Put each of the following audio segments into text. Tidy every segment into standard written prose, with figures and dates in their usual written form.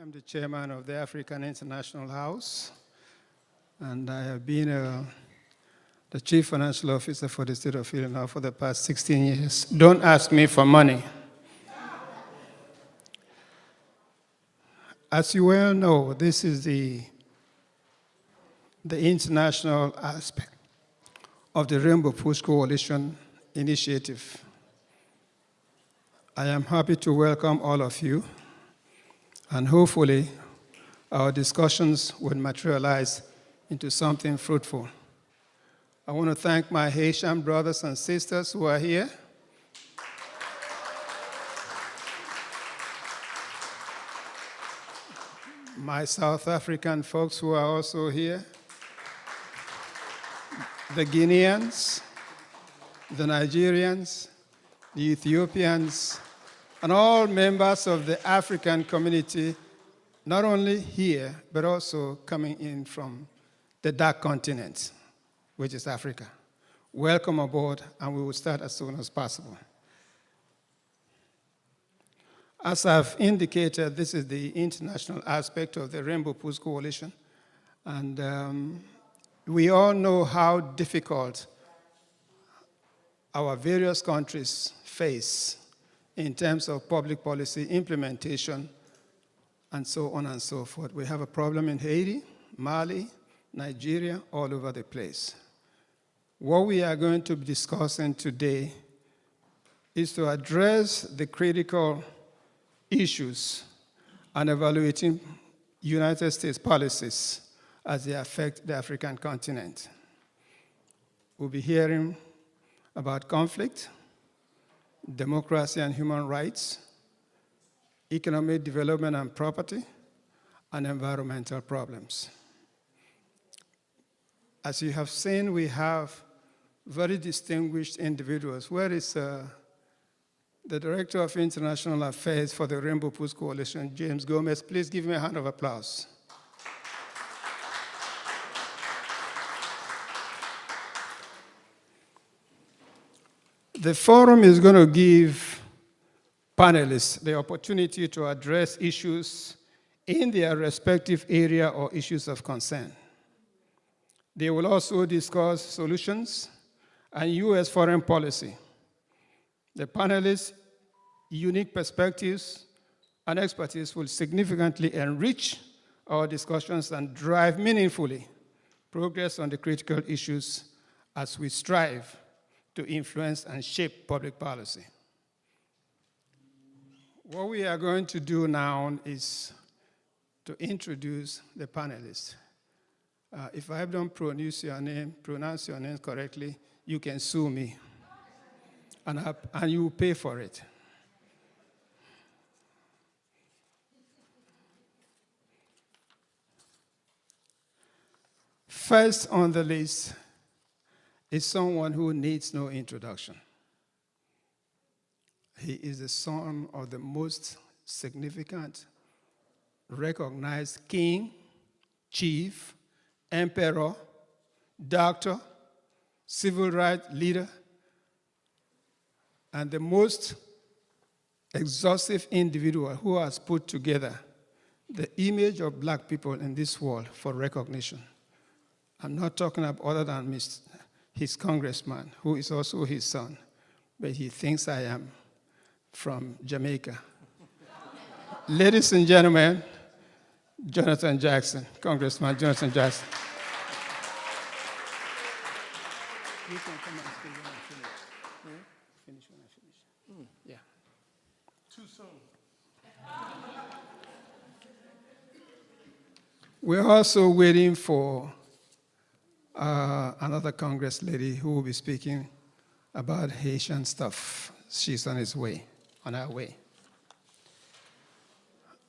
I'm the chairman of the African International House, and I have been the chief financial officer for the state of Illinois for the past 16 years. Don't ask me for money. As you well know, this is the international aspect of the Rainbow Push Coalition initiative. I am happy to welcome all of you, and hopefully our discussions will materialize into something fruitful. I want to thank my Haitian brothers and sisters who are here. My South African folks who are also here. The Guineans, the Nigerians, the Ethiopians, and all members of the African community, not only here, but also coming in from the dark continent, which is Africa. Welcome aboard, and we will start as soon as possible. As I've indicated, this is the international aspect of the Rainbow Push Coalition, and we all know how difficult our various countries face in terms of public policy implementation and so on and so forth. We have a problem in Haiti, Mali, Nigeria, all over the place. What we are going to be discussing today is to address the critical issues and evaluating United States policies as they affect the African continent. We'll be hearing about conflict, democracy and human rights, economic development and property, and environmental problems. As you have seen, we have very distinguished individuals. Where is the Director of International Affairs for the Rainbow Push Coalition, James Gomez? Please give me a hand of applause. The forum is going to give panelists the opportunity to address issues in their respective area or issues of concern. They will also discuss solutions and U.S. foreign policy. The panelists' unique perspectives and expertise will significantly enrich our discussions and drive meaningfully progress on the critical issues as we strive to influence and shape public policy. What we are going to do now is to introduce the panelists. If I don't pronounce your name correctly, you can sue me, and you will pay for it. First on the list is someone who needs no introduction. He is the son of the most significant, recognized king, chief, emperor, doctor, civil rights leader, and the most exhaustive individual who has put together the image of black people in this world for recognition. I'm not talking about other than his congressman, who is also his son, but he thinks I am from Jamaica. Ladies and gentlemen, Jonathan Jackson, Congressman Jonathan Jackson. You can come and speak when I finish. Finish when I finish. Yeah. Too soon. We're also waiting for another Congress lady who will be speaking about Haitian stuff. She's on her way.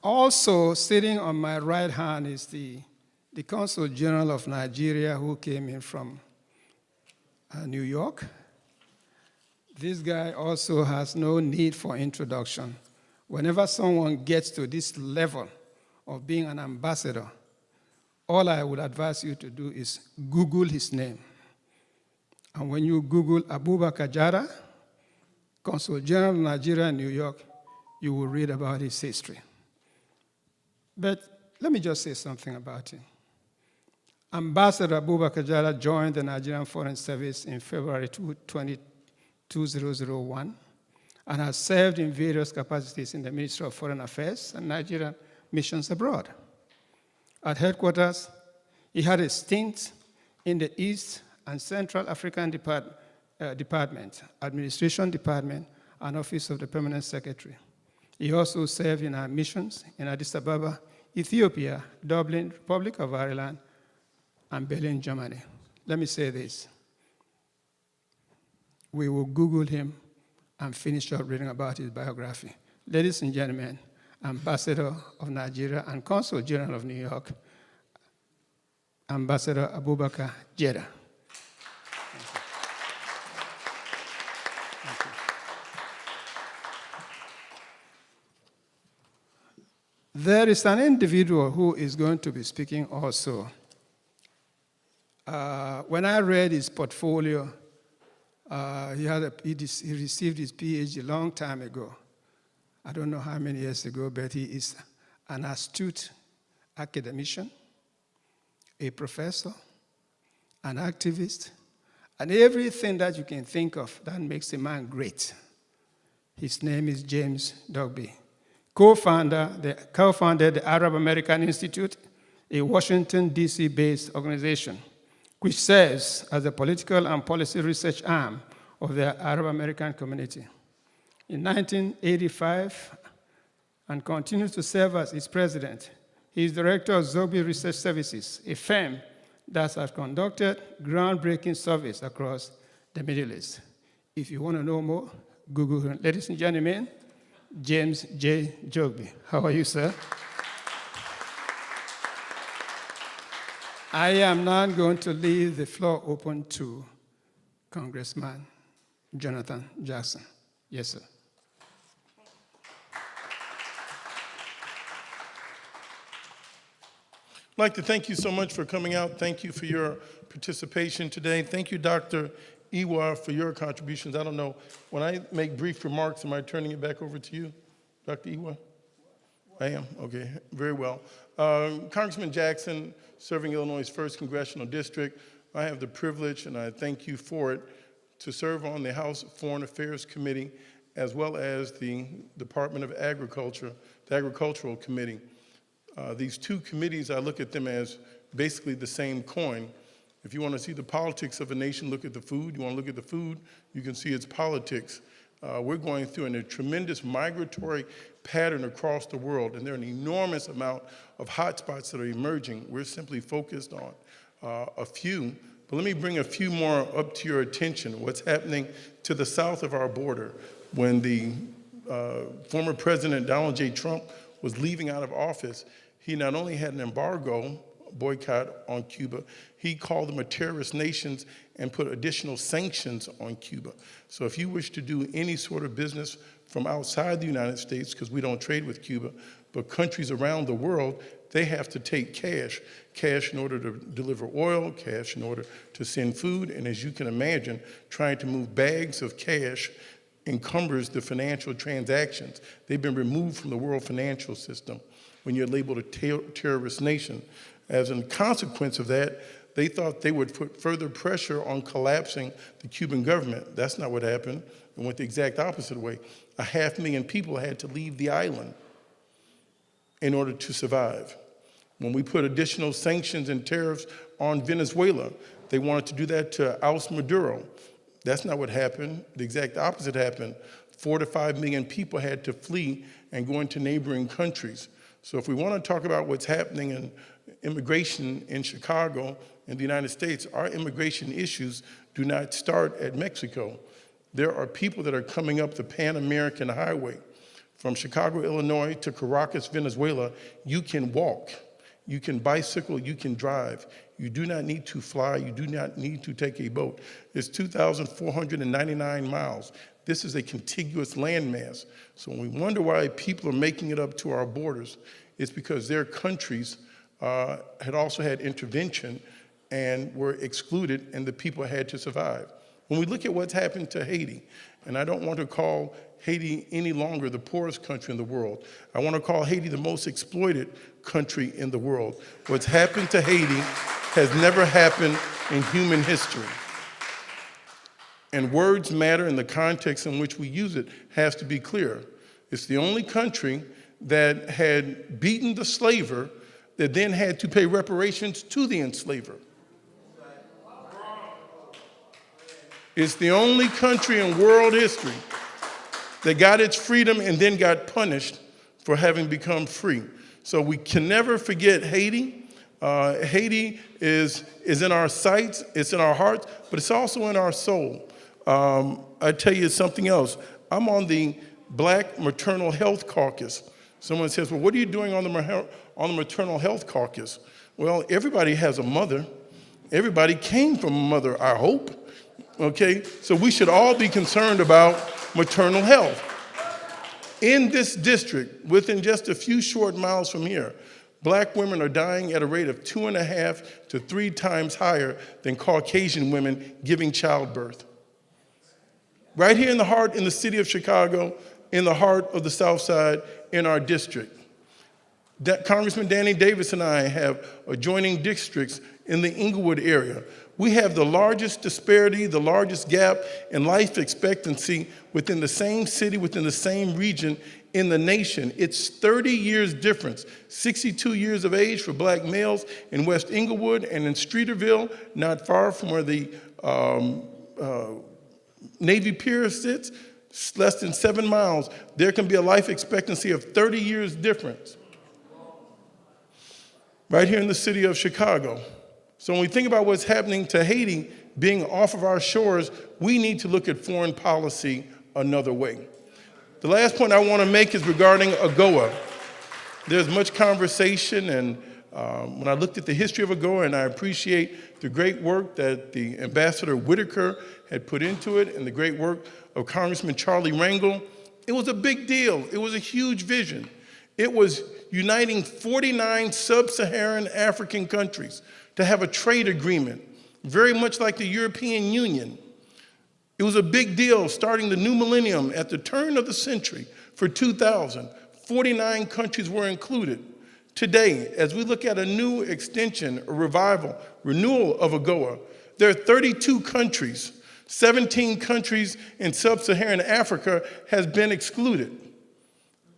Also sitting on my right hand is the Consul General of Nigeria who came in from New York. This guy also has no need for introduction. Whenever someone gets to this level of being an ambassador, all I would advise you to do is Google his name. And when you Google Abubakar Jidda, Consul General of Nigeria in New York, you will read about his history. But let me just say something about him. Ambassador Abubakar joined the Nigerian Foreign Service in February 2001 and has served in various capacities in the Ministry of Foreign Affairs and Nigerian missions abroad. At headquarters, he had a stint in the East and Central African Department, Administration Department, and Office of the Permanent Secretary. He also served in our missions in Addis Ababa, Ethiopia, Dublin, Republic of Ireland, and Berlin, Germany. Let me say this. We will Google him and finish up reading about his biography. Ladies and gentlemen, Ambassador of Nigeria and Consul General of New York, Ambassador Abubakar Jidda. There is an individual who is going to be speaking also. When I read his portfolio, he received his PhD a long time ago. I don't know how many years ago, but he is an astute academician, a professor, an activist, and everything that you can think of that makes a man great. His name is James Dogby. Co-founded the Arab American Institute, a Washington, D.C.-based organization, which serves as the political and policy research arm of the Arab American community. In 1985, and continues to serve as its president, he is director of Zogby Research Services, a firm that has conducted groundbreaking surveys across the Middle East. If you want to know more, Google him. Ladies and gentlemen, James J. Dogby. How are you, sir? I am now going to leave the floor open to Congressman Jonathan Jackson. Yes, sir. I'd like to thank you so much for coming out. Thank you for your participation today. Thank you, Dr. Iwa, for your contributions. I don't know, when I make brief remarks, am I turning it back over to you, Dr. Iwa? I am, okay, very well. Congressman Jackson, serving Illinois' 1st Congressional District, I have the privilege, and I thank you for it, to serve on the House Foreign Affairs Committee, as well as the Department of Agriculture, the Agricultural Committee. These two committees, I look at them as basically the same coin. If you want to see the politics of a nation, look at the food. You want to look at the food, you can see its politics. We're going through a tremendous migratory pattern across the world, and there are an enormous amount of hotspots that are emerging. We're simply focused on a few, but let me bring a few more up to your attention. What's happening to the south of our border. When the former President Donald J. Trump was leaving out of office, he not only had an embargo, boycott on Cuba, he called them a terrorist nation and put additional sanctions on Cuba. So if you wish to do any sort of business from outside the United States, because we don't trade with Cuba, but countries around the world, they have to take cash in order to deliver oil, cash in order to send food, and as you can imagine, trying to move bags of cash encumbers the financial transactions. They've been removed from the world financial system when you're labeled a terrorist nation. As a consequence of that, they thought they would put further pressure on collapsing the Cuban government. That's not what happened. It went the exact opposite way. 500,000 people had to leave the island in order to survive. When we put additional sanctions and tariffs on Venezuela, they wanted to do that to oust Maduro. That's not what happened. The exact opposite happened. 4 to 5 million people had to flee and go into neighboring countries. So if we want to talk about what's happening in immigration in Chicago in the United States, our immigration issues do not start at Mexico. There are people that are coming up the Pan American Highway from Chicago, Illinois to Caracas, Venezuela. You can walk, you can bicycle, you can drive. You do not need to fly, you do not need to take a boat. It's 2,499 miles. This is a contiguous landmass. So when we wonder why people are making it up to our borders, it's because their countries had also had intervention and were excluded, and the people had to survive. When we look at what's happened to Haiti, and I don't want to call Haiti any longer the poorest country in the world. I want to call Haiti the most exploited country in the world. What's happened to Haiti has never happened in human history. And words matter, and the context in which we use it has to be clear. It's the only country that had beaten the slaver that then had to pay reparations to the enslaver. It's the only country in world history that got its freedom and then got punished for having become free. So we can never forget Haiti. Haiti is in our sights, it's in our hearts, but it's also in our soul. I tell you something else. I'm on the Black Maternal Health Caucus. Someone says, well, what are you doing on the Maternal Health Caucus? Well, everybody has a mother. Everybody came from a mother, I hope. Okay, so we should all be concerned about maternal health. In this district, within just a few short miles from here, Black women are dying at a rate of 2.5 to 3 times higher than Caucasian women giving childbirth. Right here in the city of Chicago, in the heart of the South Side, in our district. Congressman Danny Davis and I have adjoining districts in the Inglewood area. We have the largest disparity, the largest gap in life expectancy within the same city, within the same region in the nation. It's 30 years difference, 62 years of age for Black males in West Inglewood, and in Streeterville, not far from where the Navy Pier sits, less than 7 miles, there can be a life expectancy of 30 years difference. Right here in the city of Chicago. So when we think about what's happening to Haiti being off of our shores, we need to look at foreign policy another way. The last point I want to make is regarding AGOA. There's much conversation, and when I looked at the history of AGOA, and I appreciate the great work that the Ambassador Whitaker had put into it and the great work of Congressman Charlie Rangel, it was a big deal. It was a huge vision. It was uniting 49 sub-Saharan African countries to have a trade agreement, very much like the European Union. It was a big deal starting the new millennium at the turn of the century for 2000. 49 countries were included. Today, as we look at a new extension, a revival, renewal of AGOA, there are 32 countries. 17 countries in sub-Saharan Africa has been excluded.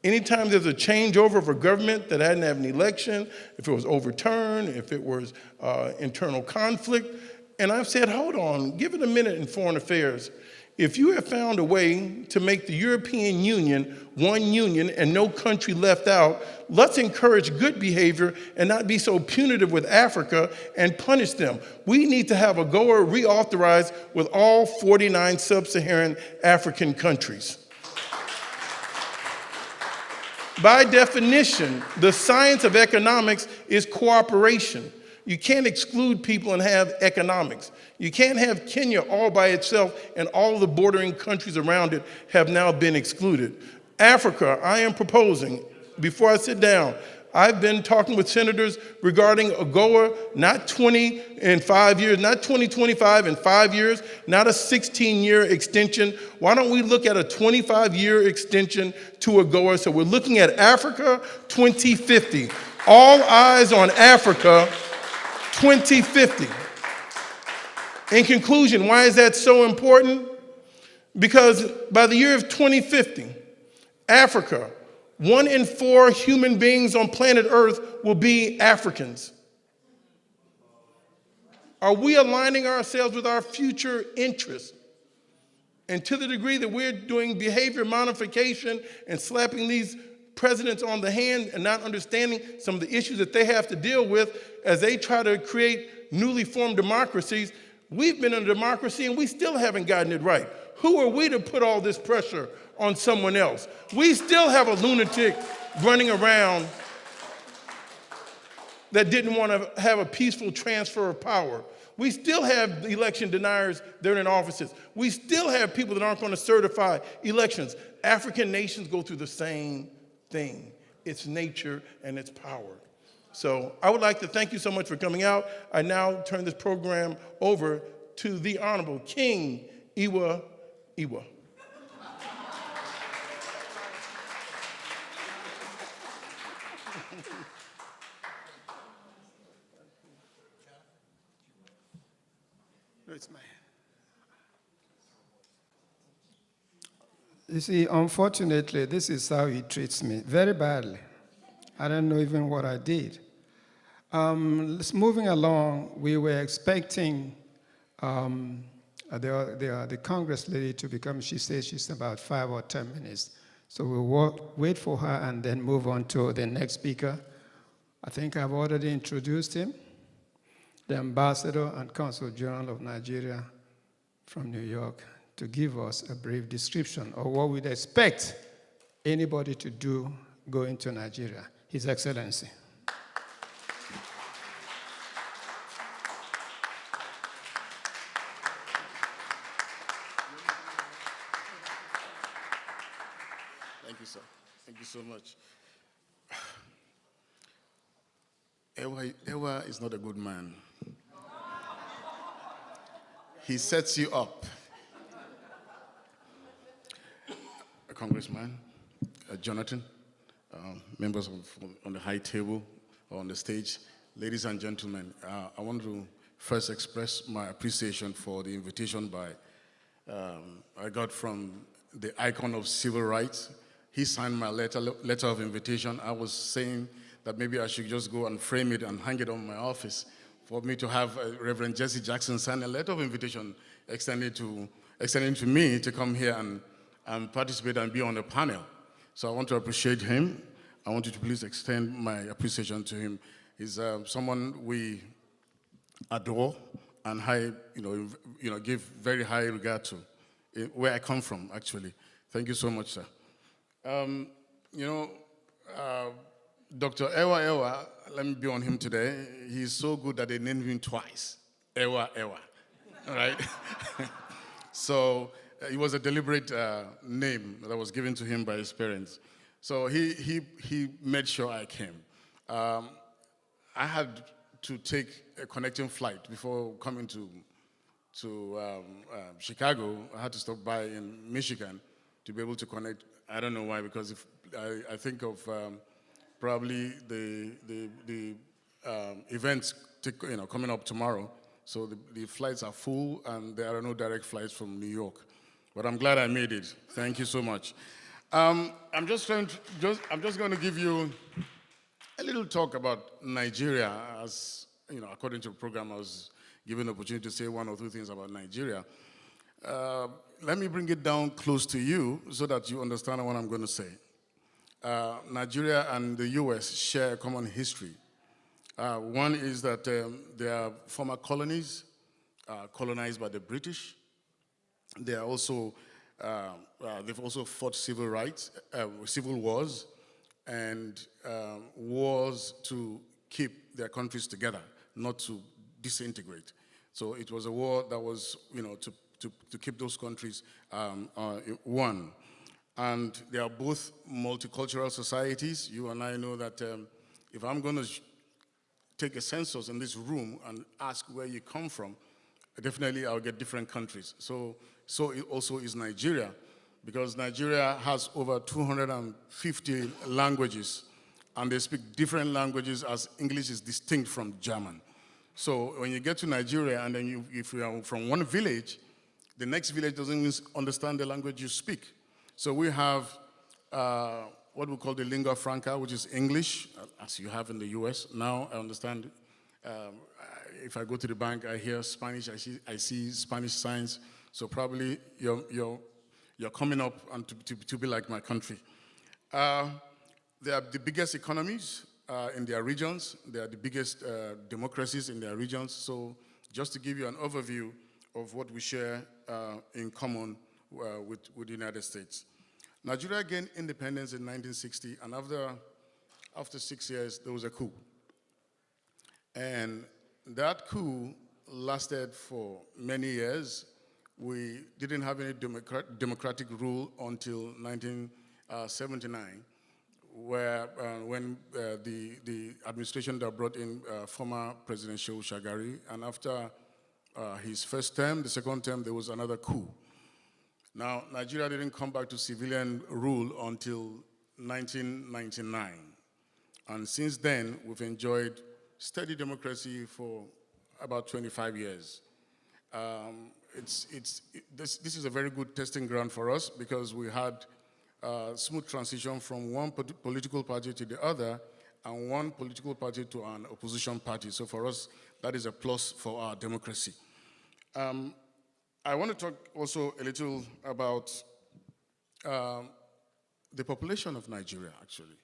Anytime there's a changeover of a government that hadn't had an election, if it was overturned, if it was internal conflict, and I've said, hold on, give it a minute in foreign affairs. If you have found a way to make the European Union one union and no country left out, let's encourage good behavior and not be so punitive with Africa and punish them. We need to have AGOA reauthorized with all 49 sub-Saharan African countries. By definition, the science of economics is cooperation. You can't exclude people and have economics. You can't have Kenya all by itself and all the bordering countries around it have now been excluded. Africa, I am proposing, before I sit down, I've been talking with senators regarding AGOA, not 20 in 5 years, not 2025 in 5 years, not a 16-year extension. Why don't we look at a 25-year extension to AGOA? So we're looking at Africa 2050. All eyes on Africa 2050. In conclusion, why is that so important? Because by the year of 2050, Africa, 1 in 4 human beings on planet Earth will be Africans. Are we aligning ourselves with our future interests? And to the degree that we're doing behavior modification and slapping these presidents on the hand and not understanding some of the issues that they have to deal with as they try to create newly formed democracies, we've been in a democracy and we still haven't gotten it right. Who are we to put all this pressure on someone else? We still have a lunatic running around that didn't want to have a peaceful transfer of power. We still have election deniers that are in offices. We still have people that aren't going to certify elections. African nations go through the same thing. It's nature and it's power. So I would like to thank you so much for coming out. I now turn this program over to the Honorable King Iwa Iwa. No, it's mine. You see, unfortunately, this is how he treats me, very badly. I don't know even what I did. Moving along, we were expecting the Congress lady to become, she says she's about 5 or 10 minutes. So we'll wait for her and then move on to the next speaker. I think I've already introduced him, the Ambassador and Consul General of Nigeria from New York, to give us a brief description of what we'd expect anybody to do going to Nigeria. His Excellency. Thank you, sir. Thank you so much. Ewa is not a good man. He sets you up. Congressman, Jonathan, members on the high table or on the stage, ladies and gentlemen, I want to first express my appreciation for the invitation I got from the icon of civil rights. He signed my letter of invitation. I was saying that maybe I should just go and frame it and hang it on my office for me to have Reverend Jesse Jackson sign a letter of invitation extending to me to come here and participate and be on the panel. So I want to appreciate him. I want you to please extend my appreciation to him. He's someone we adore and give very high regard to, where I come from, actually. Thank you so much, sir. Dr. Ewa, let me be on him today. He's so good that they named him twice. Ewa, all right? So it was a deliberate name that was given to him by his parents. So he made sure I came. I had to take a connecting flight before coming to Chicago. I had to stop by in Michigan to be able to connect. I don't know why, because if I think of probably the events coming up tomorrow. So the flights are full, and there are no direct flights from New York. But I'm glad I made it. Thank you so much. I'm just going to give you a little talk about Nigeria. As according to the program, I was given the opportunity to say one or two things about Nigeria. Let me bring it down close to you so that you understand what I'm going to say. Nigeria and the U.S. share a common history. One is that they are former colonies, colonized by the British. They are also, they've also fought civil rights, civil wars, and wars to keep their countries together, not to disintegrate. So it was a war that was, to keep those countries one. And they are both multicultural societies. You and I know that if I'm going to take a census in this room and ask where you come from, definitely I'll get different countries. So it also is Nigeria, because Nigeria has over 250 languages, and they speak different languages, as English is distinct from German. So when you get to Nigeria, and then if you are from one village, the next village doesn't even understand the language you speak. So we have what we call the lingua franca, which is English, as you have in the US. Now I understand, if I go to the bank, I hear Spanish, I see Spanish signs. So probably you're coming up and to be like my country. They are the biggest economies in their regions. They are the biggest democracies in their regions. So just to give you an overview of what we share in common with the United States. Nigeria gained independence in 1960, and after 6 years, there was a coup. And that coup lasted for many years. We didn't have any democratic rule until 1979, where when the administration that brought in former President Shehu Shagari, and after his first term, the second term, there was another coup. Now, Nigeria didn't come back to civilian rule until 1999. And since then, we've enjoyed steady democracy for about 25 years. This is a very good testing ground for us because we had a smooth transition from one political party to the other and one political party to an opposition party. So for us, that is a plus for our democracy. I want to talk also a little about the population of Nigeria, actually.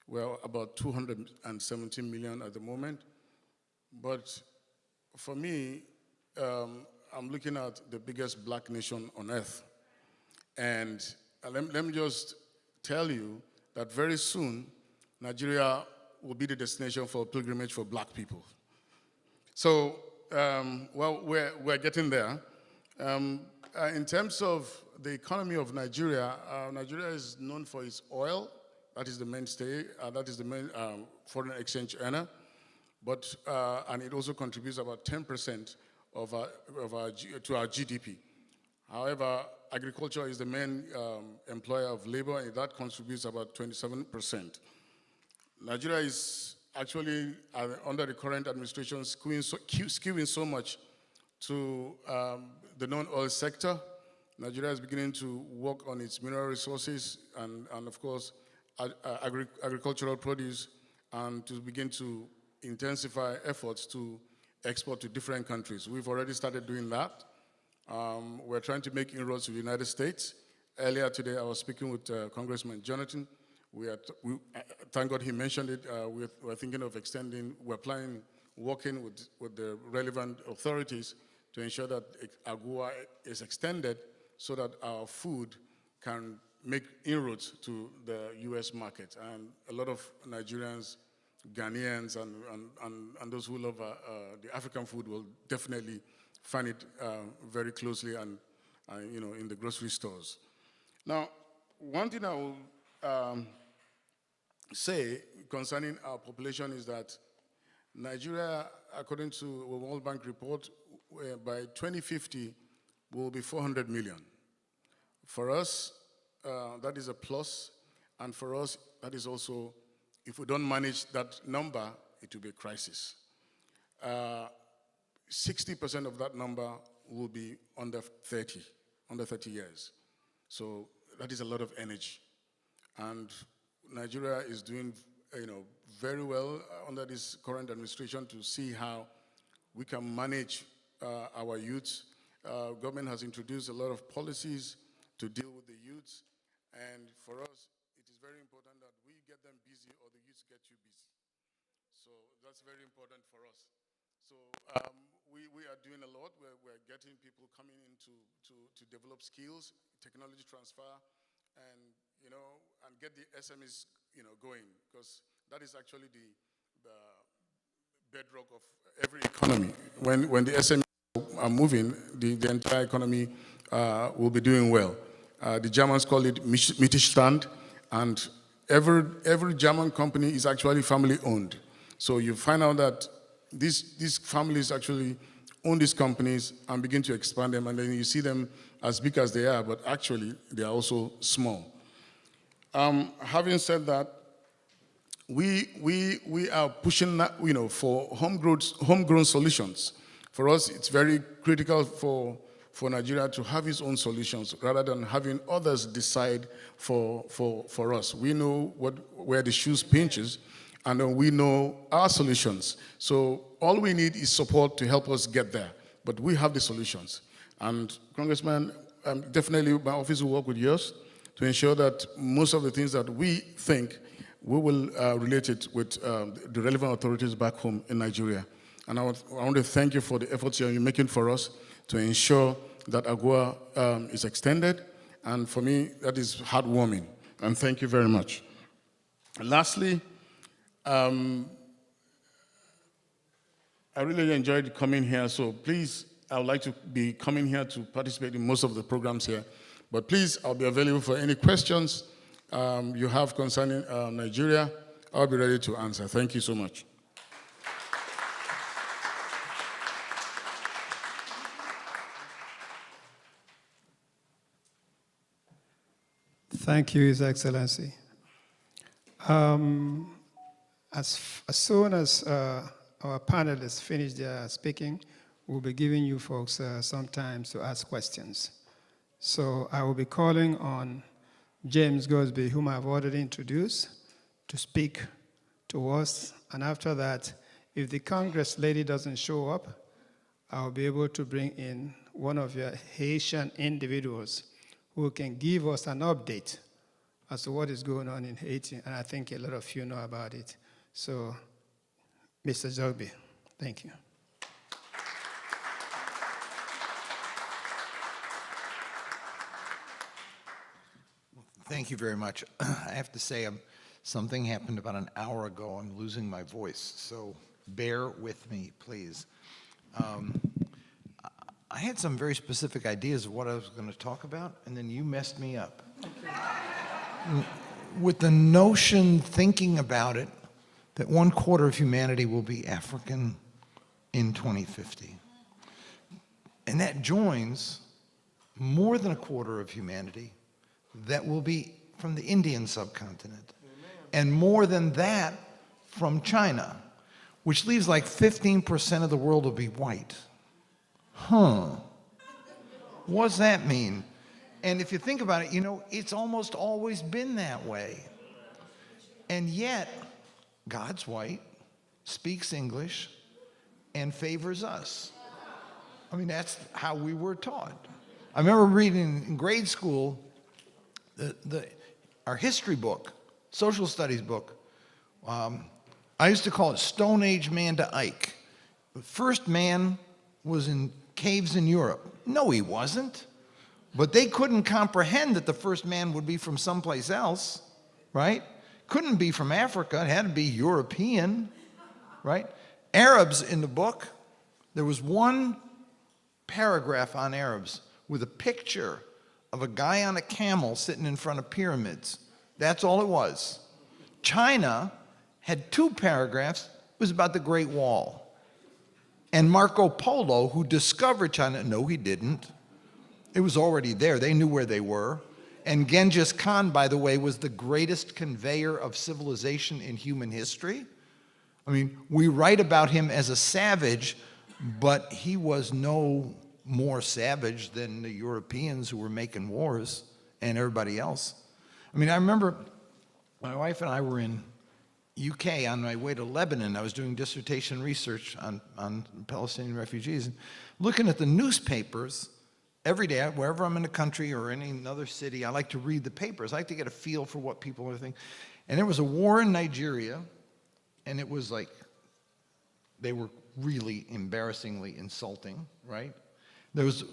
We're about 217 million at the moment. But for me, I'm looking at the biggest black nation on earth. And let me just tell you that very soon, Nigeria will be the destination for pilgrimage for black people. So, well, we're getting there. In terms of the economy of Nigeria, Nigeria is known for its oil. That is the mainstay. That is the main foreign exchange earner. But, and it also contributes about 10% to our GDP. However, agriculture is the main employer of labor, and that contributes about 27%. Nigeria is actually, under the current administration, skewing so much to the non-oil sector. Nigeria is beginning to work on its mineral resources and of course, agricultural produce, and to begin to intensify efforts to export to different countries. We've already started doing that. We're trying to make inroads to the United States. Earlier today, I was speaking with Congressman Jonathan. Thank God he mentioned it. We're thinking of extending, we're planning, working with the relevant authorities to ensure that AGOA is extended so that our food can make inroads to the US market. And a lot of Nigerians, Ghanaians, and those who love the African food will definitely find it very closely and in the grocery stores. Now, one thing I will say concerning our population is that Nigeria, according to a World Bank report, by 2050 will be 400 million. For us, that is a plus, and for us, that is also, if we don't manage that number, it will be a crisis. 60% of that number will be under 30 years. So that is a lot of energy. And Nigeria is doing very well under this current administration to see how we can manage our youths. Government has introduced a lot of policies to deal with the youths. And for us, it is very important that we get them busy or the youths get you busy. So that's very important for us. So we are doing a lot. We're getting people coming in to develop skills, technology transfer, and and get the SMEs going, because that is actually the bedrock of every economy. When the SMEs are moving, the entire economy will be doing well. The Germans call it Mittelstand, and every German company is actually family owned. So you find out that these families actually own these companies and begin to expand them, and then you see them as big as they are, but actually they are also small. Having said that, we are pushing for homegrown solutions. For us, it's very critical for Nigeria to have its own solutions rather than having others decide for us. We know where the shoes pinches, and then we know our solutions. So all we need is support to help us get there, but we have the solutions. And Congressman, definitely my office will work with yours to ensure that most of the things that we think, we will relate it with the relevant authorities back home in Nigeria. And I want to thank you for the efforts you're making for us to ensure that AGOA is extended. And for me, that is heartwarming. And thank you very much. And lastly, I really enjoyed coming here. So please, I would like to be coming here to participate in most of the programs here. But please, I'll be available for any questions you have concerning Nigeria. I'll be ready to answer. Thank you so much. Thank you, His Excellency. As soon as our panelists finish their speaking, we'll be giving you folks some time to ask questions. So I will be calling on James Gosby, whom I've already introduced, to speak to us. And after that, if the Congress lady doesn't show up, I'll be able to bring in one of your Haitian individuals who can give us an update as to what is going on in Haiti, and I think a lot of you know about it. So, Mr. Zogby, thank you. Thank you very much. I have to say, something happened about an hour ago. I'm losing my voice, so bear with me, please. I had some very specific ideas of what I was going to talk about, and then you messed me up. With the notion, thinking about it, that 1/4 of humanity will be African in 2050. And that joins more than 1/4 of humanity that will be from the Indian subcontinent. And more than that from China, which leaves like 15% of the world will be white. What does that mean? And if you think about it, you know, it's almost always been that way. And yet, God's white, speaks English, and favors us. I mean, that's how we were taught. I remember reading in grade school our history book, social studies book. I used to call it Stone Age Man to Ike. The first man was in caves in Europe. No, he wasn't. But they couldn't comprehend that the first man would be from someplace else, right? Couldn't be from Africa. It had to be European, right? Arabs in the book, there was one paragraph on Arabs with a picture of a guy on a camel sitting in front of pyramids. That's all it was. China had 2 paragraphs. It was about the Great Wall. And Marco Polo, who discovered China, no, he didn't. It was already there. They knew where they were. And Genghis Khan, by the way, was the greatest conveyor of civilization in human history. I mean, we write about him as a savage, but he was no more savage than the Europeans who were making wars and everybody else. I mean, I remember my wife and I were in UK on my way to Lebanon. I was doing dissertation research on Palestinian refugees, and looking at the newspapers every day, wherever I'm in the country or any another city, I like to read the papers. I like to get a feel for what people are thinking. And there was a war in Nigeria, and it was like, they were really embarrassingly insulting, right? There was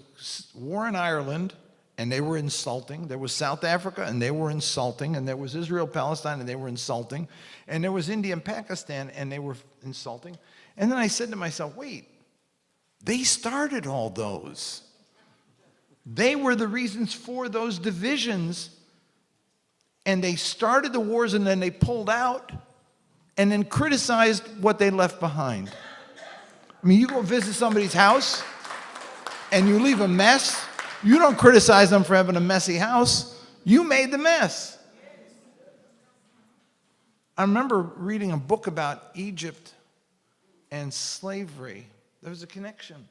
war in Ireland, and they were insulting. There was South Africa, and they were insulting. And there was Israel-Palestine, and they were insulting. And there was India and Pakistan, and they were insulting. And then I said to myself, wait, they started all those. They were the reasons for those divisions. And they started the wars, and then they pulled out, and then criticized what they left behind. I mean, you go visit somebody's house, and you leave a mess. You don't criticize them for having a messy house. You made the mess. I remember reading a book about Egypt and slavery. There was a connection.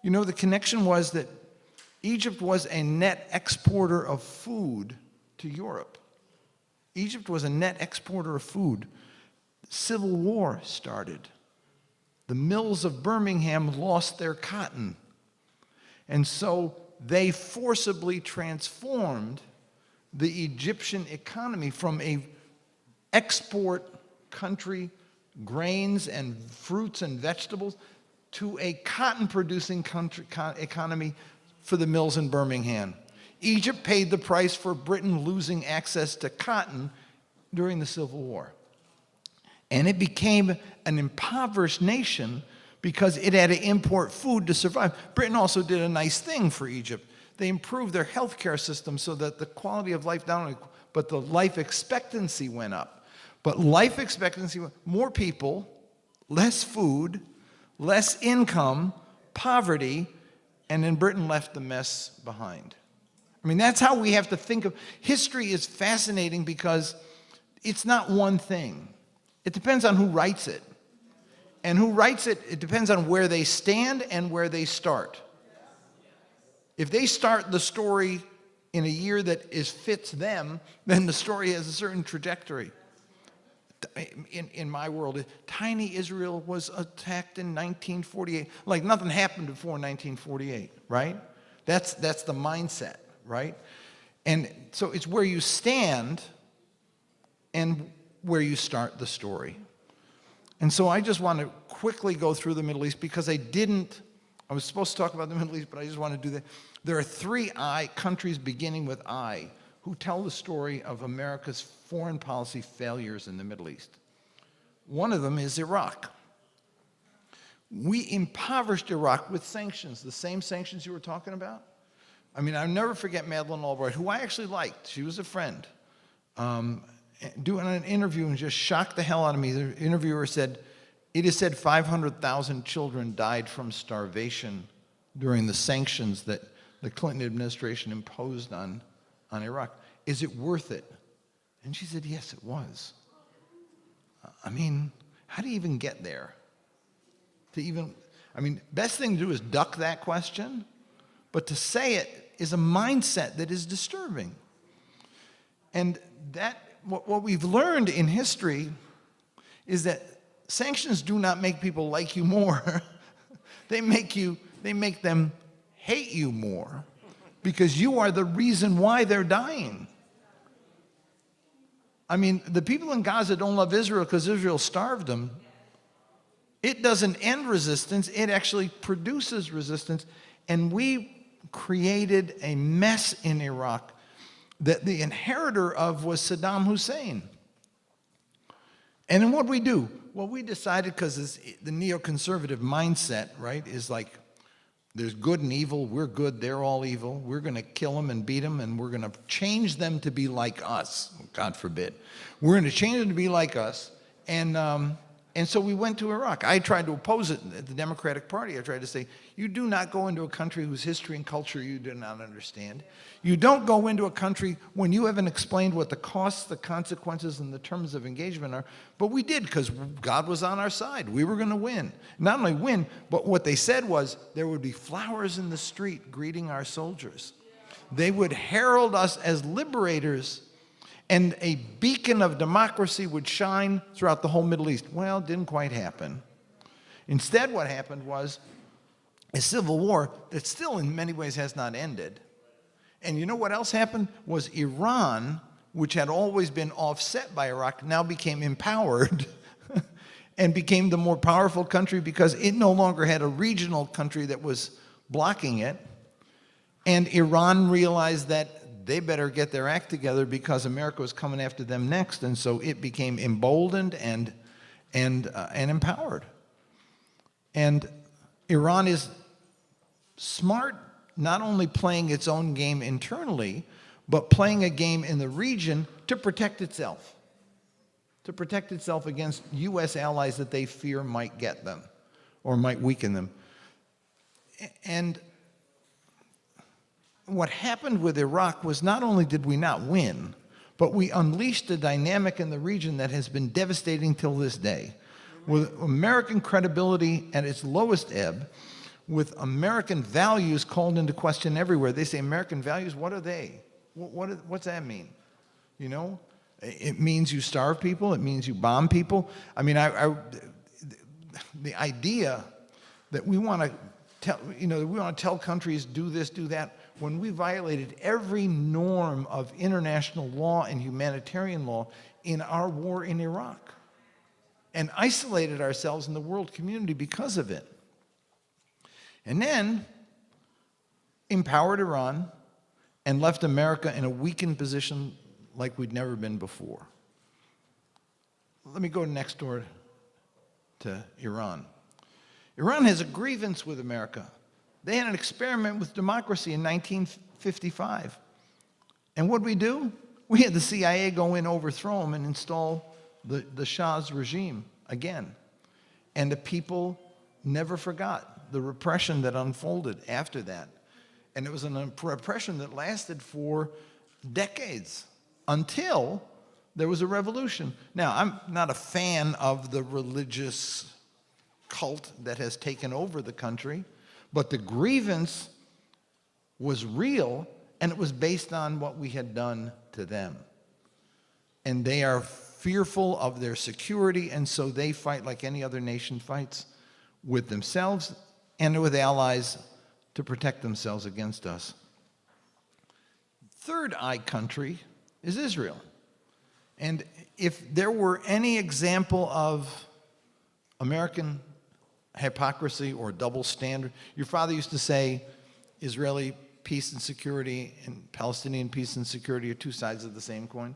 You know, the connection was that Egypt was a net exporter of food to Europe. Egypt was a net exporter of food. The Civil War started. The mills of Birmingham lost their cotton. And so they forcibly transformed the Egyptian economy from a export country, grains and fruits and vegetables, to a cotton-producing economy for the mills in Birmingham. Egypt paid the price for Britain losing access to cotton during the Civil War. And it became an impoverished nation because it had to import food to survive. Britain also did a nice thing for Egypt. They improved their healthcare system so that the quality of life not only, but the life expectancy went up. But life expectancy, more people, less food, less income, poverty, and then Britain left the mess behind. I mean, that's how we have to think of, history is fascinating because it's not one thing. It depends on who writes it. And who writes it, it depends on where they stand and where they start. If they start the story in a year that fits them, then the story has a certain trajectory. In my world, tiny Israel was attacked in 1948. Like nothing happened before 1948, right? That's the mindset, right? And so it's where you stand and where you start the story. And so I just want to quickly go through the Middle East because I was supposed to talk about the Middle East, but I just want to do that. There are 3 countries beginning with I who tell the story of America's foreign policy failures in the Middle East. One of them is Iraq. We impoverished Iraq with sanctions, the same sanctions you were talking about. I mean, I'll never forget Madeleine Albright, who I actually liked. She was a friend. Doing an interview and just shocked the hell out of me. The interviewer said, it is said 500,000 children died from starvation during the sanctions that the Clinton administration imposed on Iraq. Is it worth it? And she said, yes, it was. I mean, how do you even get there? Best thing to do is duck that question, but to say it is a mindset that is disturbing. And what we've learned in history is that sanctions do not make people like you more. They make them hate you more because you are the reason why they're dying. I mean, the people in Gaza don't love Israel because Israel starved them. It doesn't end resistance, it actually produces resistance. And we created a mess in Iraq that the inheritor of was Saddam Hussein. And then what we do? Well, we decided, because the neoconservative mindset, right, is like, there's good and evil, we're good, they're all evil, we're going to kill them and beat them, and we're going to change them to be like us, God forbid. We're going to change them to be like us, and so we went to Iraq. I tried to oppose it at the Democratic Party. I tried to say, you do not go into a country whose history and culture you do not understand. You don't go into a country when you haven't explained what the costs, the consequences, and the terms of engagement are. But we did, because God was on our side. We were going to win. Not only win, but what they said was there would be flowers in the street greeting our soldiers. They would herald us as liberators, and a beacon of democracy would shine throughout the whole Middle East. Well, it didn't quite happen. Instead, what happened was a civil war that still in many ways has not ended. And you know what else happened? Was Iran, which had always been offset by Iraq, now became empowered and became the more powerful country because it no longer had a regional country that was blocking it. And Iran realized that they better get their act together because America was coming after them next, and so it became emboldened and empowered. And Iran is smart, not only playing its own game internally, but playing a game in the region to protect itself against U.S. allies that they fear might get them or might weaken them. And what happened with Iraq was not only did we not win, but we unleashed a dynamic in the region that has been devastating till this day. With American credibility at its lowest ebb, with American values called into question everywhere. They say, American values, what are they? What's that mean? You know, it means you starve people, it means you bomb people. I mean, the idea that we want to tell countries do this, do that, when we violated every norm of international law and humanitarian law in our war in Iraq and isolated ourselves in the world community because of it. And then empowered Iran and left America in a weakened position like we'd never been before. Let me go next door to Iran. Iran has a grievance with America. They had an experiment with democracy in 1955. And what did we do? We had the CIA go in, overthrow them, and install the Shah's regime again. And the people never forgot the repression that unfolded after that. And it was an oppression that lasted for decades until there was a revolution. Now, I'm not a fan of the religious cult that has taken over the country, but the grievance was real, and it was based on what we had done to them. And they are fearful of their security, and so they fight like any other nation fights, with themselves and with allies to protect themselves against us. Third eye country is Israel. And if there were any example of American hypocrisy or double standard, your father used to say Israeli peace and security and Palestinian peace and security are two sides of the same coin.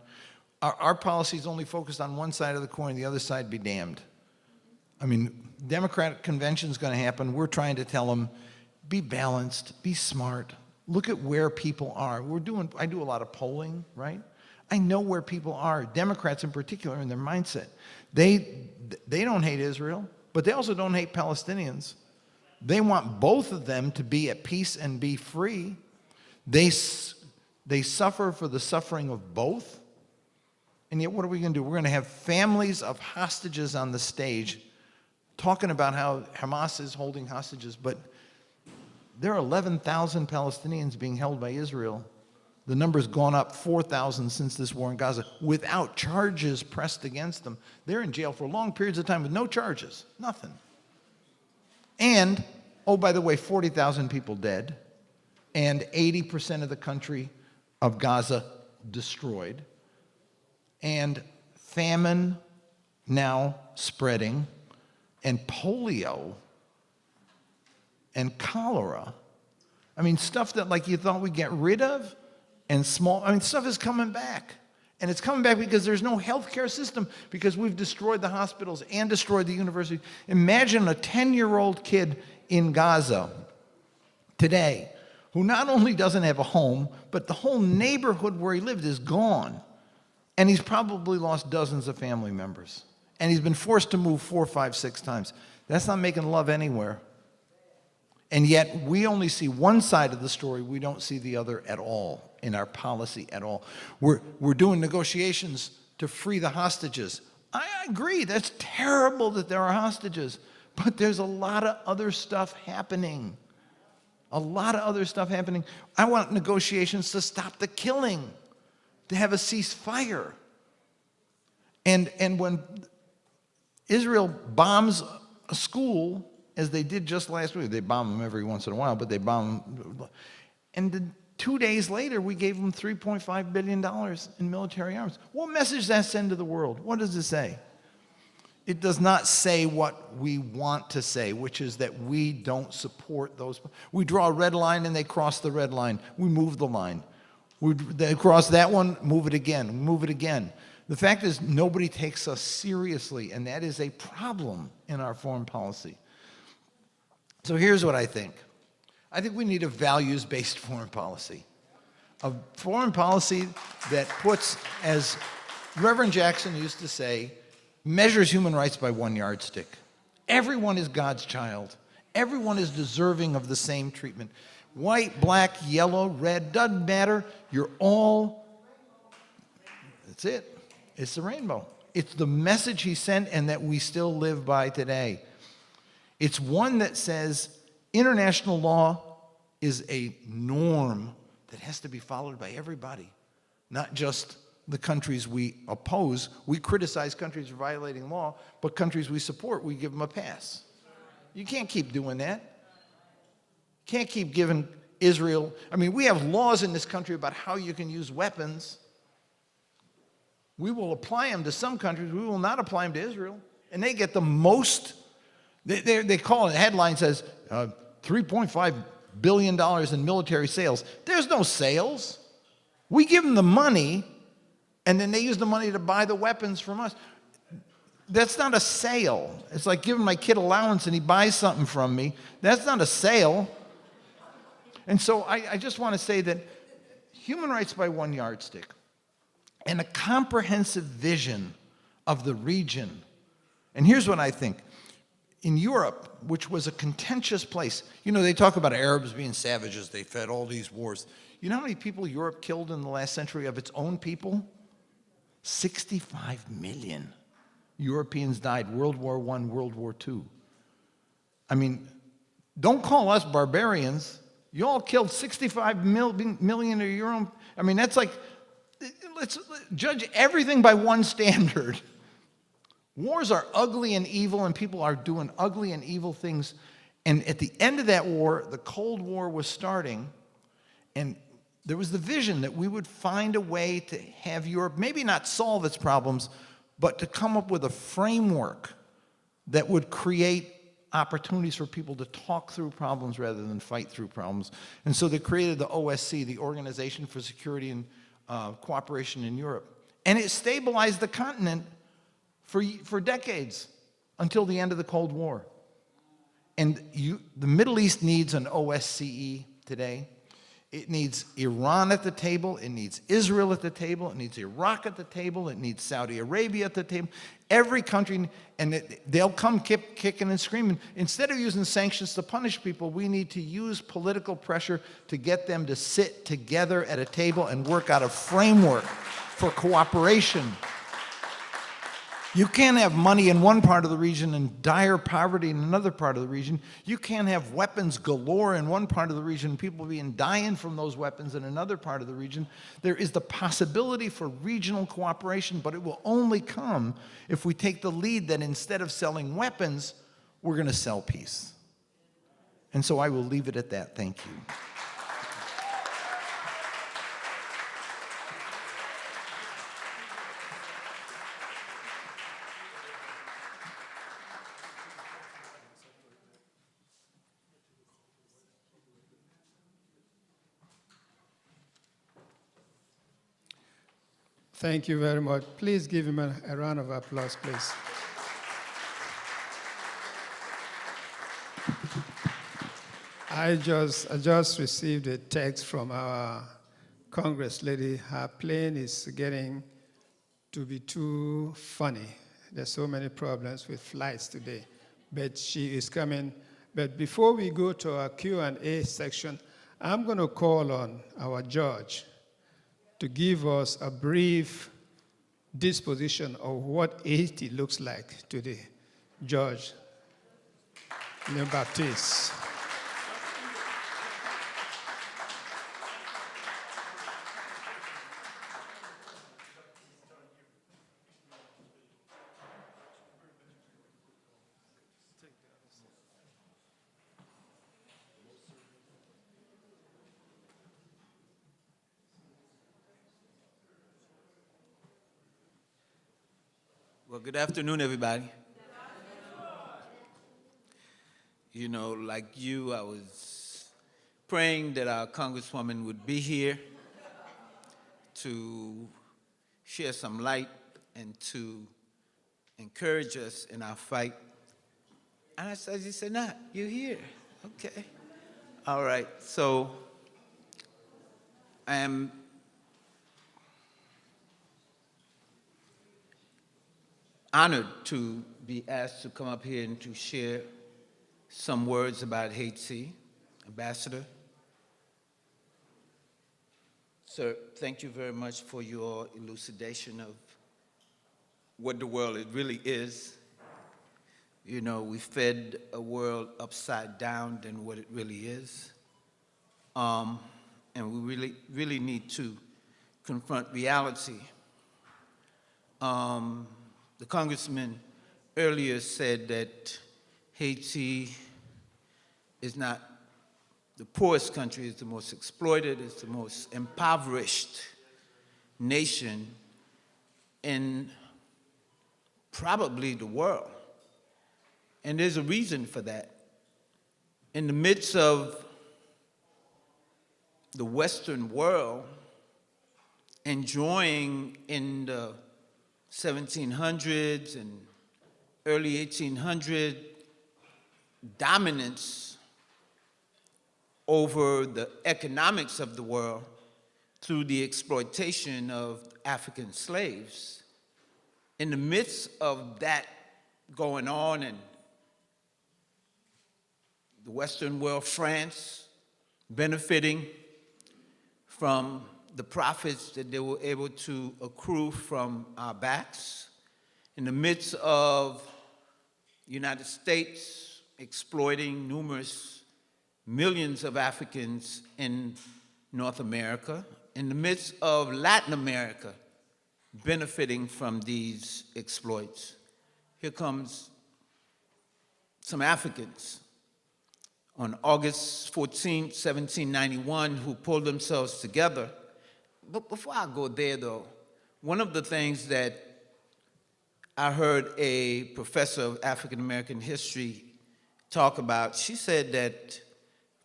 Our policy is only focused on one side of the coin, the other side be damned. I mean, Democratic convention is going to happen. We're trying to tell them, be balanced, be smart, look at where people are. I do a lot of polling, right? I know where people are, Democrats in particular, in their mindset. They don't hate Israel, but they also don't hate Palestinians. They want both of them to be at peace and be free. They suffer for the suffering of both. And yet, what are we going to do? We're going to have families of hostages on the stage talking about how Hamas is holding hostages, but there are 11,000 Palestinians being held by Israel. The number's gone up 4,000 since this war in Gaza, without charges pressed against them. They're in jail for long periods of time with no charges, nothing. And, oh, by the way, 40,000 people dead, and 80% of the country of Gaza destroyed, and famine now spreading, and polio, and cholera. I mean, stuff that like you thought we'd get rid of, and stuff is coming back. And it's coming back because there's no healthcare system, because we've destroyed the hospitals and destroyed the university. Imagine a 10-year-old kid in Gaza today who not only doesn't have a home, but the whole neighborhood where he lived is gone. And he's probably lost dozens of family members. And he's been forced to move 4, 5, 6 times. That's not making love anywhere. And yet, we only see one side of the story. We don't see the other at all in our policy at all. We're doing negotiations to free the hostages. I agree, that's terrible that there are hostages. But there's a lot of other stuff happening. A lot of other stuff happening. I want negotiations to stop the killing, to have a ceasefire. And when Israel bombs a school, as they did just last week, they bomb them every once in a while, but they bomb them. And then 2 days later, we gave them $3.5 billion in military arms. What message does that send to the world? What does it say? It does not say what we want to say, which is that we don't support those. We draw a red line and they cross the red line. We move the line. They cross that one, move it again, move it again. The fact is, nobody takes us seriously, and that is a problem in our foreign policy. So here's what I think. I think we need a values-based foreign policy. A foreign policy that puts, as Reverend Jackson used to say, measures human rights by one yardstick. Everyone is God's child. Everyone is deserving of the same treatment. White, black, yellow, red, doesn't matter. You're all, that's it. It's the rainbow. It's the message he sent and that we still live by today. It's one that says international law is a norm that has to be followed by everybody, not just the countries we oppose. We criticize countries for violating law, but countries we support, we give them a pass. You can't keep doing that. Can't keep giving Israel, we have laws in this country about how you can use weapons. We will apply them to some countries. We will not apply them to Israel. And they get the most, they call it, the headline says, $3.5 billion in military sales. There's no sales. We give them the money, and then they use the money to buy the weapons from us. That's not a sale. It's like giving my kid allowance and he buys something from me. That's not a sale. And so I just want to say that human rights by one yardstick and a comprehensive vision of the region. And here's what I think. in Europe, which was a contentious place, you know, they talk about Arabs being savages, they fed all these wars. You know how many people Europe killed in the last century of its own people? 65 million Europeans died, World War I, World War II. I mean, don't call us barbarians. You all killed 65 million of your own. I mean, that's like, let's judge everything by one standard. Wars are ugly and evil, and people are doing ugly and evil things. And at the end of that war, the Cold War was starting, and there was the vision that we would find a way to have Europe maybe not solve its problems, but to come up with a framework that would create opportunities for people to talk through problems rather than fight through problems. And so they created the OSC, the Organization for Security and Cooperation in Europe. And it stabilized the continent for decades until the end of the Cold War. And the Middle East needs an OSCE today. It needs Iran at the table, it needs Israel at the table, it needs Iraq at the table, it needs Saudi Arabia at the table. Every country, and they'll come kicking and screaming. Instead of using sanctions to punish people, we need to use political pressure to get them to sit together at a table and work out a framework for cooperation. You can't have money in one part of the region and dire poverty in another part of the region. You can't have weapons galore in one part of the region, people dying from those weapons in another part of the region. There is the possibility for regional cooperation, but it will only come if we take the lead that instead of selling weapons, we're going to sell peace. And so I will leave it at that. Thank you. Thank you very much. Please give him a round of applause, please. I just received a text from our Congress lady. Her plane is getting to be too funny. There's so many problems with flights today, but she is coming. But before we go to our Q&A section, I'm going to call on our judge to give us a brief disposition of what Haiti looks like today. Judge Baptiste. Well, good afternoon, everybody. You know, like you, I was praying that our Congresswoman would be here to share some light and to encourage us in our fight. And I said, you said, nah, you're here. Okay. All right. So I am honored to be asked to come up here and to share some words about Haiti. Ambassador. Sir, thank you very much for your elucidation of what the world really is. You know, we fed a world upside down than what it really is. And we really need to confront reality. The congressman earlier said that Haiti is not the poorest country, it's the most exploited, it's the most impoverished nation in probably the world. And there's a reason for that. In the midst of the Western world enjoying in the 1700s and early 1800s dominance over the economics of the world through the exploitation of African slaves. In the midst of that going on and the Western world, France, benefiting from the profits that they were able to accrue from our backs, in the midst of the United States exploiting numerous millions of Africans in North America, in the midst of Latin America benefiting from these exploits. Here comes some Africans on August 14, 1791, who pulled themselves together. But before I go there, though, one of the things that I heard a professor of African American history talk about, she said that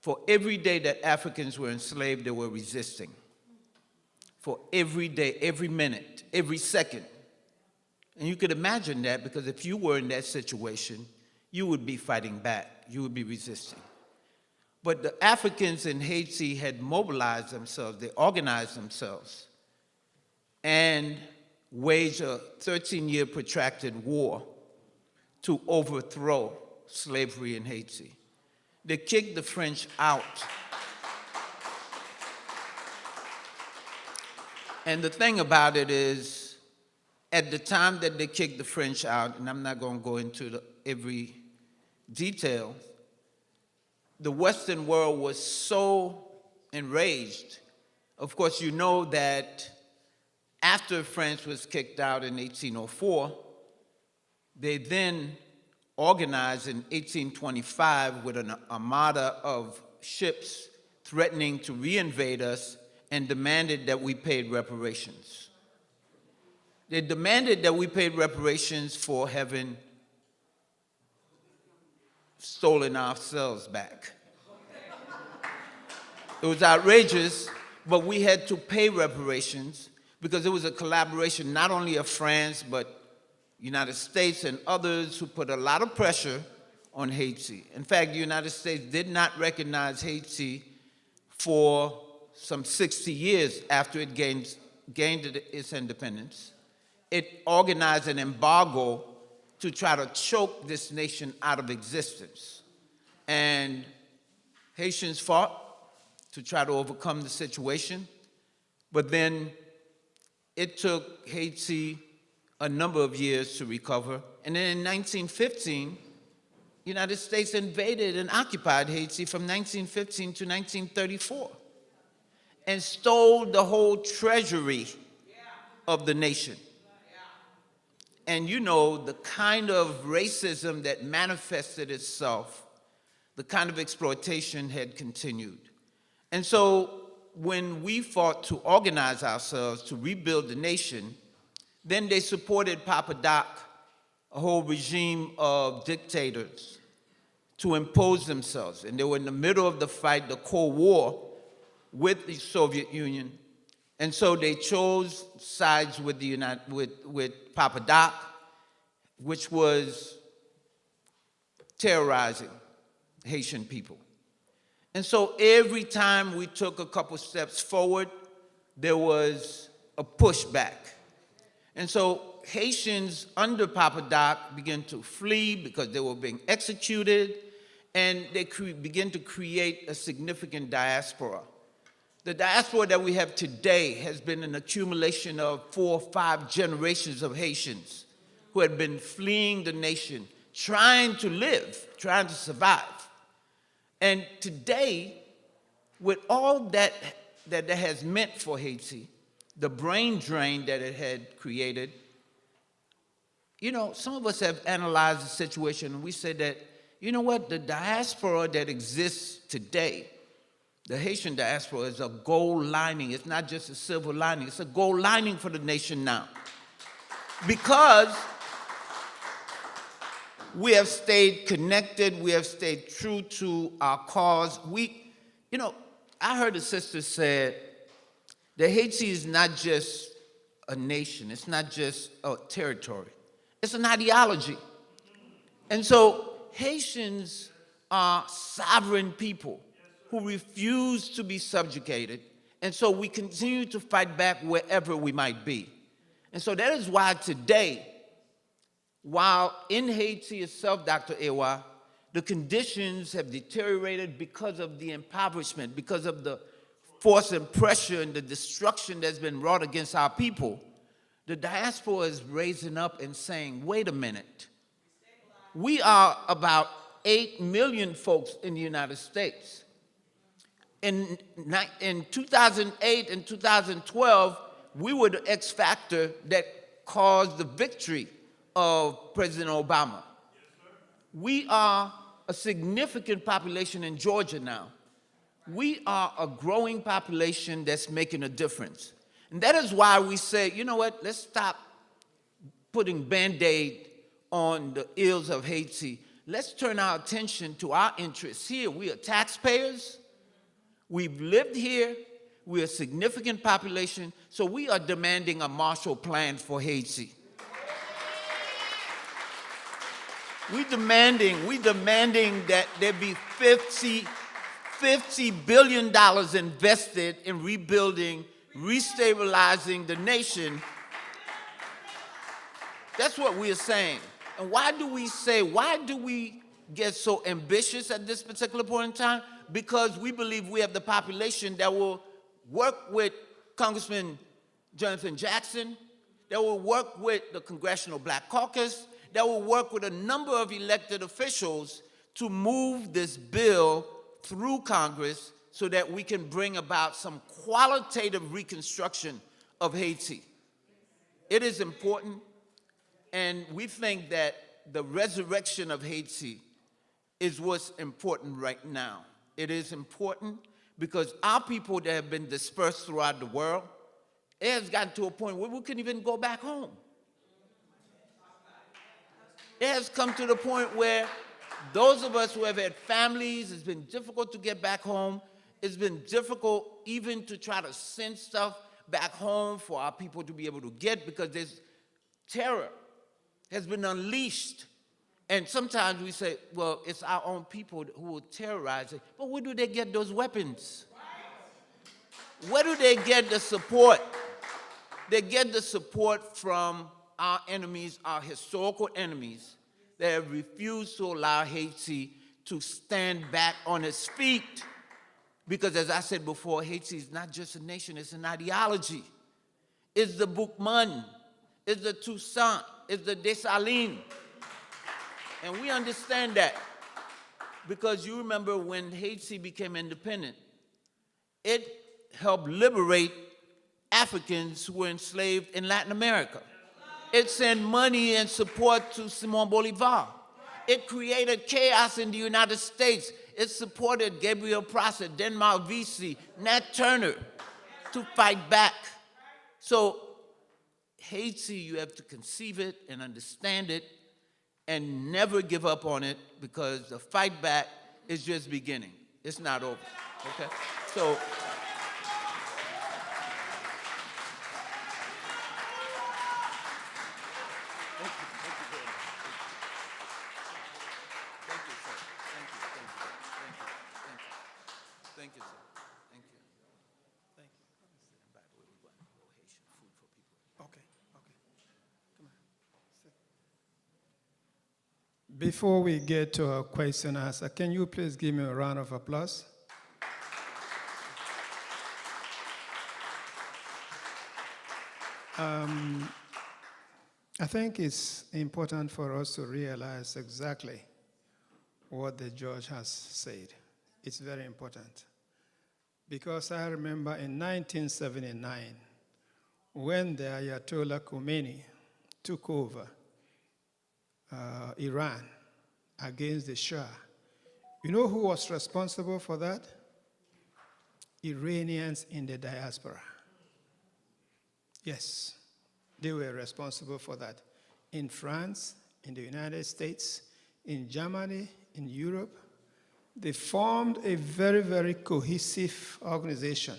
for every day that Africans were enslaved, they were resisting. For every day, every minute, every second. And you could imagine that, because if you were in that situation, you would be fighting back, you would be resisting. But the Africans in Haiti had mobilized themselves, they organized themselves, and waged a 13-year protracted war to overthrow slavery in Haiti. They kicked the French out. And the thing about it is, at the time that they kicked the French out, and I'm not going to go into every detail, the Western world was so enraged. Of course, you know that after France was kicked out in 1804, they then organized in 1825 with an armada of ships threatening to reinvade us and demanded that we paid reparations. They demanded that we paid reparations for having stolen ourselves back. It was outrageous, but we had to pay reparations because it was a collaboration not only of France, but United States and others who put a lot of pressure on Haiti. In fact, the United States did not recognize Haiti for some 60 years after it gained its independence. It organized an embargo to try to choke this nation out of existence. And Haitians fought to try to overcome the situation, but then it took Haiti a number of years to recover. And then in 1915, the United States invaded and occupied Haiti from 1915 to 1934 and stole the whole treasury of the nation. And you know, the kind of racism that manifested itself, the kind of exploitation had continued. And so when we fought to organize ourselves to rebuild the nation, then they supported Papa Doc, a whole regime of dictators, to impose themselves. And they were in the middle of the fight, the Cold War, with the Soviet Union. And so they chose sides with with Papa Doc, which was terrorizing Haitian people. And so every time we took a couple steps forward, there was a pushback. And so Haitians under Papa Doc began to flee because they were being executed, and they began to create a significant diaspora. The diaspora that we have today has been an accumulation of 4 or 5 generations of Haitians who had been fleeing the nation, trying to live, trying to survive. And today, with all that has meant for Haiti, the brain drain that it had created, you know, some of us have analyzed the situation and we said that, you know what, the diaspora that exists today, the Haitian diaspora, is a gold lining. It's not just a silver lining, it's a gold lining for the nation now. Because we have stayed connected, we have stayed true to our cause. You know, I heard a sister say that Haiti is not just a nation, it's not just a territory, it's an ideology. And so Haitians are sovereign people who refuse to be subjugated, and so we continue to fight back wherever we might be. And so that is why today, while in Haiti itself, Dr. Ewa, The conditions have deteriorated because of the impoverishment, because of the force and pressure and the destruction that's been wrought against our people. The diaspora is raising up and saying, wait a minute. We are about 8 million folks in the United States. In 2008 and 2012, we were the X factor that caused the victory of President Obama. We are a significant population in Georgia now. We are a growing population that's making a difference. And that is why we say, you know what, let's stop putting Band-Aid on the ills of Haiti. Let's turn our attention to our interests here. We are taxpayers. We've lived here. We're a significant population. So we are demanding a Marshall Plan for Haiti. We're demanding that there be $50 billion invested in rebuilding, restabilizing the nation. That's what we're saying. And why do we get so ambitious at this particular point in time? Because we believe we have the population that will work with Congressman Jonathan Jackson, that will work with the Congressional Black Caucus, that will work with a number of elected officials to move this bill through Congress so that we can bring about some qualitative reconstruction of Haiti. It is important, and we think that the resurrection of Haiti is what's important right now. It is important because our people that have been dispersed throughout the world, it has gotten to a point where we couldn't even go back home. It has come to the point where those of us who have had families, it's been difficult to get back home. It's been difficult even to try to send stuff back home for our people to be able to get, because there's terror has been unleashed. And sometimes we say, well, it's our own people who will terrorize it. But where do they get those weapons? Where do they get the support? They get the support from our enemies, our historical enemies, that have refused to allow Haiti to stand back on its feet. Because as I said before, Haiti is not just a nation, it's an ideology. It's the Boukman, it's the Toussaint, it's the Dessalines. And we understand that because you remember when Haiti became independent, it helped liberate Africans who were enslaved in Latin America. It sent money and support to Simon Bolivar. It created chaos in the United States. It supported Gabriel Prosser, Denmark Vesey, Nat Turner to fight back. So Haiti, you have to conceive it and understand it and never give up on it, because the fight back is just beginning. It's not over, okay? So, Before we get to a question and answer, can you please give me a round of applause? I think it's important for us to realize exactly what the judge has said. It's very important. Because I remember in 1979, when the Ayatollah Khomeini took over Iran against the Shah, you know who was responsible for that? Iranians in the diaspora. Yes, they were responsible for that. In France, in the United States, in Germany, in Europe, they formed a very, very cohesive organization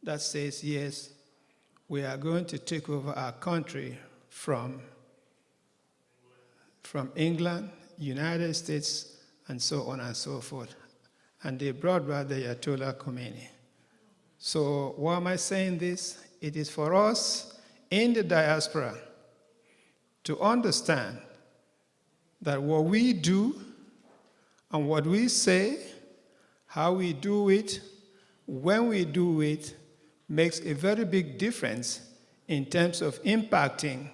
that says, yes, we are going to take over our country from England, United States, and so on and so forth. And they brought back the Ayatollah Khomeini. So why am I saying this? It is for us in the diaspora to understand that what we do And what we say, how we do it, when we do it, makes a very big difference in terms of impacting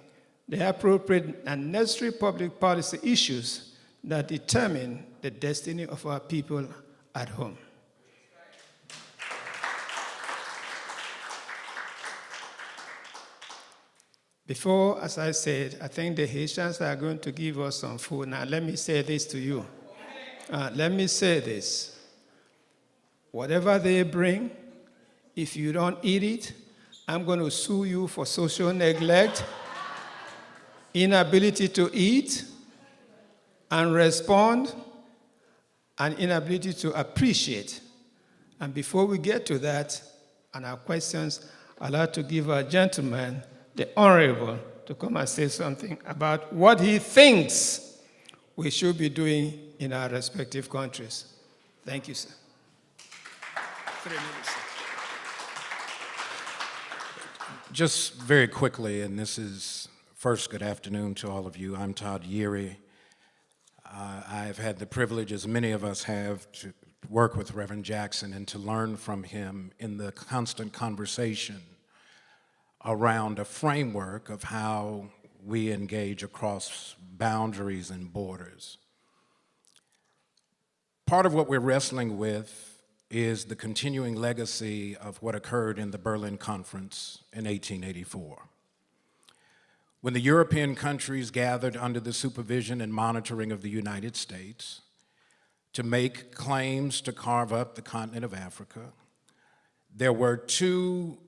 the appropriate and necessary public policy issues that determine the destiny of our people at home. Before, as I said, I think the Haitians are going to give us some food. Now, let me say this to you. Let me say this. Whatever they bring, if you don't eat it, I'm going to sue you for social neglect, inability to eat and respond, and inability to appreciate. And before we get to that and our questions, I'd like to give our gentleman, the Honorable, to come and say something about what he thinks we should be doing in our respective countries. Thank you, sir. 3 minutes, sir. Just very quickly, and this is first, good afternoon to all of you. I'm Todd Yeary. I've had the privilege, as many of us have, to work with Reverend Jackson and to learn from him in the constant conversation around a framework of how we engage across boundaries and borders. Part of what we're wrestling with is the continuing legacy of what occurred in the Berlin Conference in 1884. When the European countries gathered under the supervision and monitoring of the United States to make claims to carve up the continent of Africa, there were two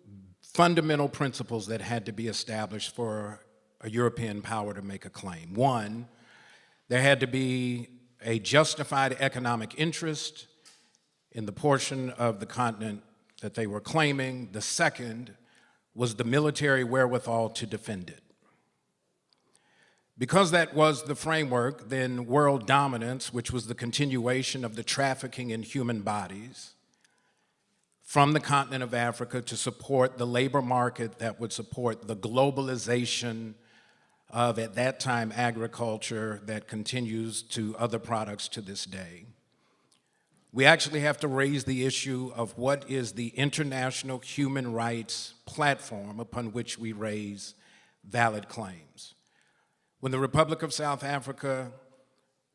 fundamental principles that had to be established for a European power to make a claim. One, there had to be a justified economic interest in the portion of the continent that they were claiming. The second was the military wherewithal to defend it. Because that was the framework, then world dominance, which was the continuation of the trafficking in human bodies from the continent of Africa to support the labor market that would support the globalization of, at that time, agriculture that continues to other products to this day. We actually have to raise the issue of what is the international human rights platform upon which we raise valid claims. When the Republic of South Africa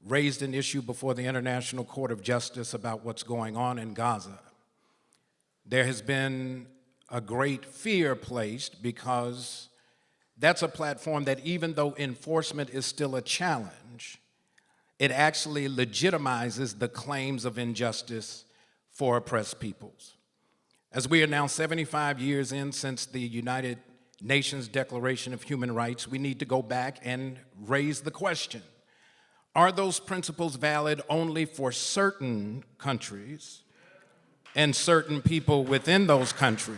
raised an issue before the International Court of Justice about what's going on in Gaza, there has been a great fear placed because that's a platform that, even though enforcement is still a challenge, it actually legitimizes the claims of injustice for oppressed peoples. As we are now 75 years in since the United Nations Declaration of Human Rights, we need to go back and raise the question: are those principles valid only for certain countries and certain people within those countries,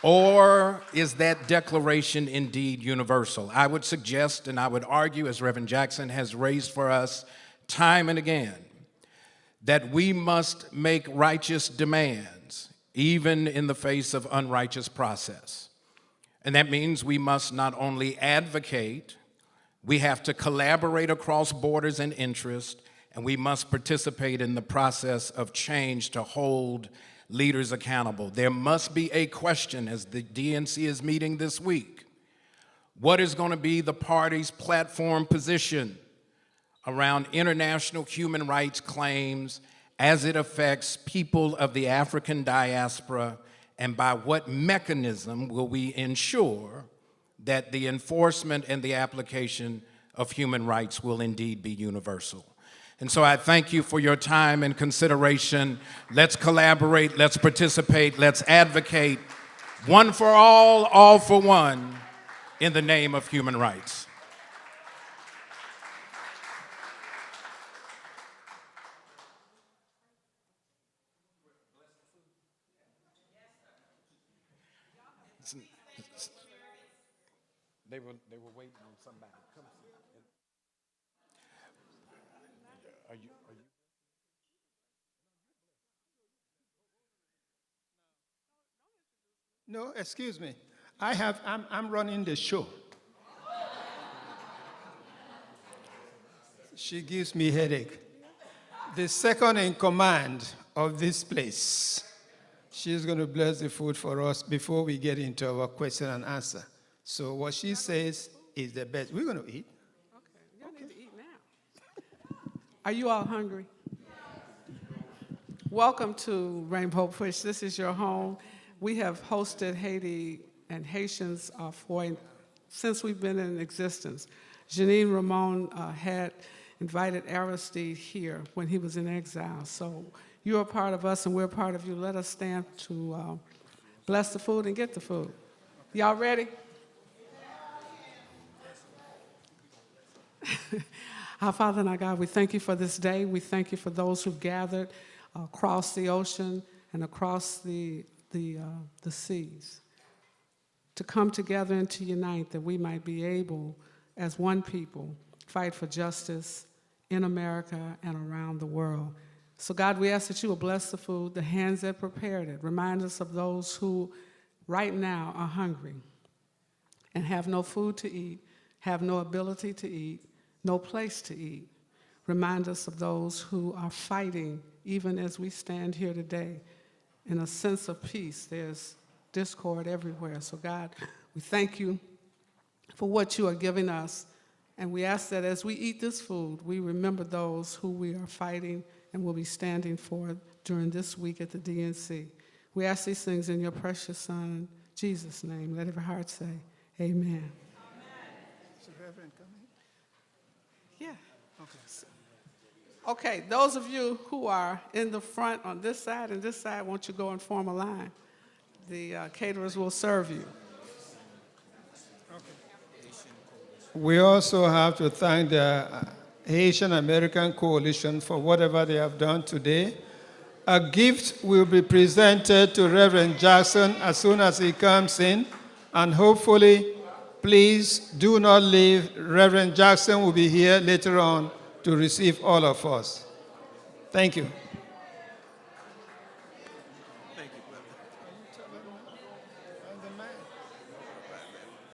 or is that declaration indeed universal? I would suggest, and I would argue, as Reverend Jackson has raised for us time and again, that we must make righteous demands, even in the face of unrighteous process. And that means we must not only advocate, we have to collaborate across borders and interests, and we must participate in the process of change to hold leaders accountable. There must be a question, as the DNC is meeting this week: what is going to be the party's platform position around international human rights claims as it affects people of the African diaspora, and by what mechanism will we ensure that the enforcement and the application of human rights will indeed be universal? And so I thank you for your time and consideration. Let's collaborate, let's participate, let's advocate, one for all for one, in the name of human rights. They were waiting on somebody. Come on. Are you? No, excuse me. I'm running the show. She gives me headache. the second in command of this place. She's going to bless the food for us before we get into our question and answer. So what she says is the best. We're going to eat. Okay, y'all need to eat now. Are you all hungry? Welcome to Rainbow Push. This is your home. We have hosted Haiti and Haitians since we've been in existence. Janine Ramon had invited Aristide here when he was in exile. So you're a part of us and we're a part of you. Let us stand to bless the food and get the food. Y'all ready? Our Father and our God, we thank you for this day. We thank you for those who gathered across the ocean and across the seas to come together and to unite, that we might be able, as one people, fight for justice in America and around the world. So God, we ask that you will bless the food, the hands that prepared it. Remind us of those who right now are hungry and have no food to eat, have no ability to eat, no place to eat. Remind us of those who are fighting, even as we stand here today, in a sense of peace. There's discord everywhere. So God, we thank you for what you are giving us. And we ask that as we eat this food, we remember those who we are fighting and will be standing for during this week at the DNC. We ask these things in your precious Son, Jesus' name. Let every heart say, amen. Is the Reverend coming? Yeah. Okay, those of you who are in the front on this side and this side, won't you go and form a line? The caterers will serve you. We also have to thank the Haitian American Coalition for whatever they have done today. A gift will be presented to Reverend Jackson as soon as he comes in, and hopefully, please do not leave. Reverend Jackson will be here later on to receive all of us. Thank you.